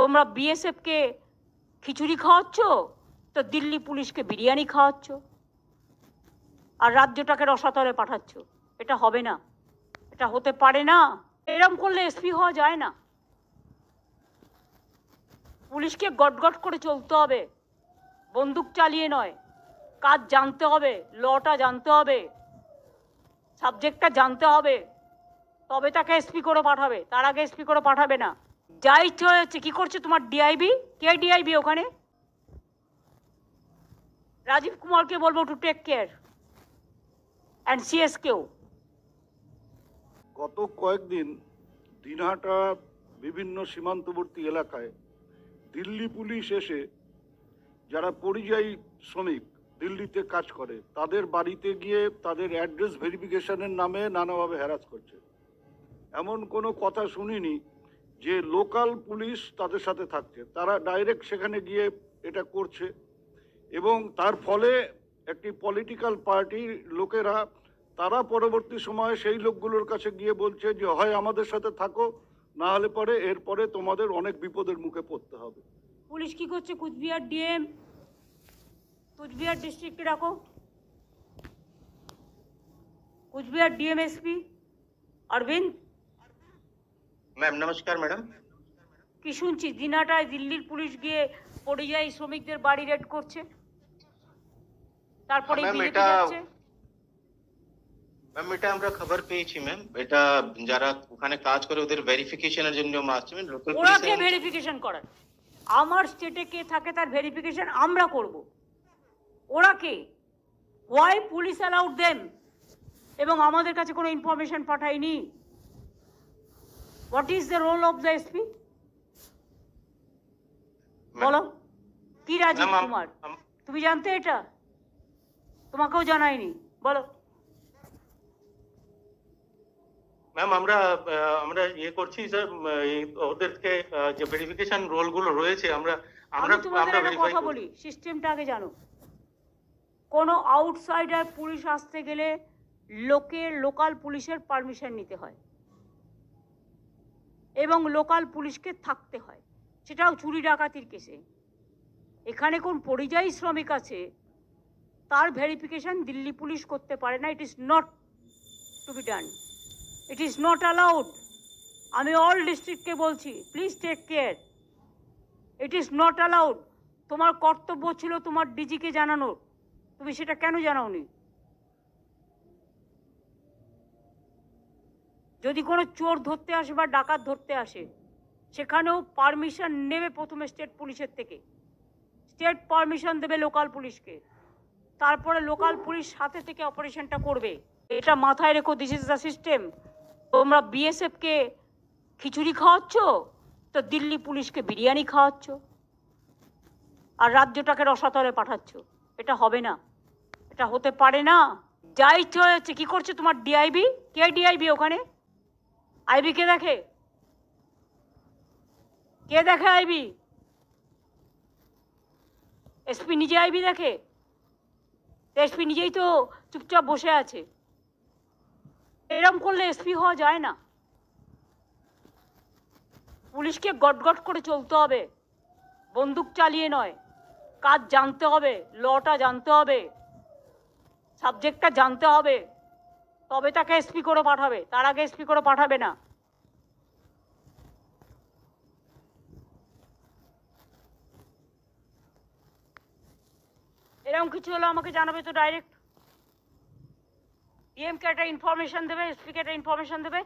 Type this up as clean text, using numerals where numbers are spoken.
তোমরা বিএসএফ কে খিচুড়ি খাওয়াচ্ছ, তো দিল্লি পুলিশকে বিরিয়ানি খাওয়াচ্ছ, আর রাজ্যটাকে রসাতলে পাঠাচ্ছ। এটা হবে না, এটা হতে পারে না। এরম করলে এসপি হওয়া যায় না। পুলিশকে গটগট করে চলতে হবে, বন্দুক চালিয়ে নয়। কাজ জানতে হবে, লটা জানতে হবে, সাবজেক্টটা জানতে হবে, তবে তাকে এসপি করে পাঠাবে। তার আগে এসপি করে পাঠাবে না। যা ইচ্ছে হচ্ছে। কি করছে তোমার ডিআইবি? কে ডিআইবি ওখানে? রাজীব কুমারকে বলবো টু টেক কেয়ার, অ্যান্ড সিএসকেও। গত কয়েকদিন দিনহাটা বিভিন্ন সীমান্তবর্তী এলাকায় দিল্লি পুলিশ এসে যারা পরিযায়ী শ্রমিক দিল্লিতে কাজ করে তাদের বাড়িতে গিয়ে তাদের অ্যাড্রেস ভেরিফিকেশনের নামে নানাভাবে হ্যারাস করছে। এমন কোনো কথা শুনিনি যে লোকাল পুলিশ তাদের সাথে থাকছে। তারা ডাইরেক্ট সেখানে গিয়ে এটা করছে এবং তার ফলে একটি পলিটিক্যাল পার্টির লোকেরা তারা পরবর্তী সময়ে সেই লোকগুলোর কাছে গিয়ে বলছে যে হয় আমাদের সাথে থাকো, না হলে পরে এরপরে তোমাদের অনেক বিপদের মুখে পড়তে হবে। পুলিশ কি করছে? কুচবিহার ডিএম, কুচবিহার ডিস্ট্রিক্টে রাখো, কুচবিহার ডিএমএসপি অরবিন্দ। ম্যাম নমস্কার। ম্যাডাম কি শুনছি দিনহাটায় দিল্লির পুলিশ গিয়ে পরিযায়ী শ্রমিকদের বাড়ি রেড করছে, তারপরে ম্যাম বিজেপি এটা যাচ্ছে। ম্যাম এটা আমরা খবর পেয়েছি ম্যাম। এটা যারা ওখানে কাজ করে ওদের ভেরিফিকেশনের জন্য আসছে ম্যাম। লোকাল ওরা কে পুলিশ ভেরিফিকেশন করার? আমার স্টেটে কে থাকে তার ভেরিফিকেশন আমরা করব। ওরা কে? Why police allowed them? এবং আমাদের কাছে কোনো ইনফরমেশন পাঠায়নি। What is the role of the SP? বলো। কি রাজীব কুমার? তুমি জানতে এটা? তোমাকেও জানায়নি? বলো। ম্যাম আমরা আমরা ইয়ে করছি স্যার, ওদেরকে যে ভেরিফিকেশন রোলগুলো রয়েছে আমরা আমি তোমাদের একটা কথা বলি, সিস্টেমটা আগে জানো। কোনো আউটসাইডার পুলিশ আসতে গেলে লোকাল পুলিশের পারমিশন নিতে হয় এবং লোকাল পুলিশকে থাকতে হয়, সেটাও চুরি ডাকাতির কেসে। এখানে কোন পরিযায়ী শ্রমিক আছে তার ভেরিফিকেশন দিল্লি পুলিশ করতে পারে না। It is not to be done, it is not allowed. আমি অল ডিস্ট্রিক্টকে বলছি, please take care, it is not allowed. তোমার কর্তব্য ছিল তোমার ডিজিকে জানানোর, তুমি সেটা কেন জানাওনি? যদি কোনো চোর ধরতে আসে বা ডাকাত ধরতে আসে, সেখানেও পারমিশন নেবে প্রথমে স্টেট পুলিশের থেকে। স্টেট পারমিশন দেবে লোকাল পুলিশকে, তারপরে লোকাল পুলিশ সাথে থেকে অপারেশনটা করবে। এটা মাথায় রেখো, দিস ইজ দ্য সিস্টেম। তোমরা বিএসএফ কে খিচুড়ি খাওয়াচ্ছ, তো দিল্লি পুলিশকে বিরিয়ানি খাওয়াচ্ছ, আর রাজ্যটাকে রসাতলে পাঠাচ্ছ। এটা হবে না, এটা হতে পারে না। যা ইচ্ছে হচ্ছে। কি করছে তোমার ডিআইবি? কে ডিআইবি ওখানে? আইবি কে দেখে? কে দেখে আইবি? এসপি নিজে আইবি দেখে? এসপি নিজেই তো চুপচাপ বসে আছে। এরম করলে এসপি হওয়া যায় না। পুলিশকে গটগট করে চলতে হবে, বন্দুক চালিয়ে নয়। কাজ জানতে হবে, লটা জানতে হবে, সাবজেক্টটা জানতে হবে, তবে তাকে এসপি করে পাঠাবে। তার আগে এসপি করে পাঠাবে না। এরকম কিছু হলে আমাকে জানাবে তো ডাইরেক্ট। ডিএমকে একটা ইনফরমেশন দেবে, এসপিকে একটা ইনফরমেশন দেবে।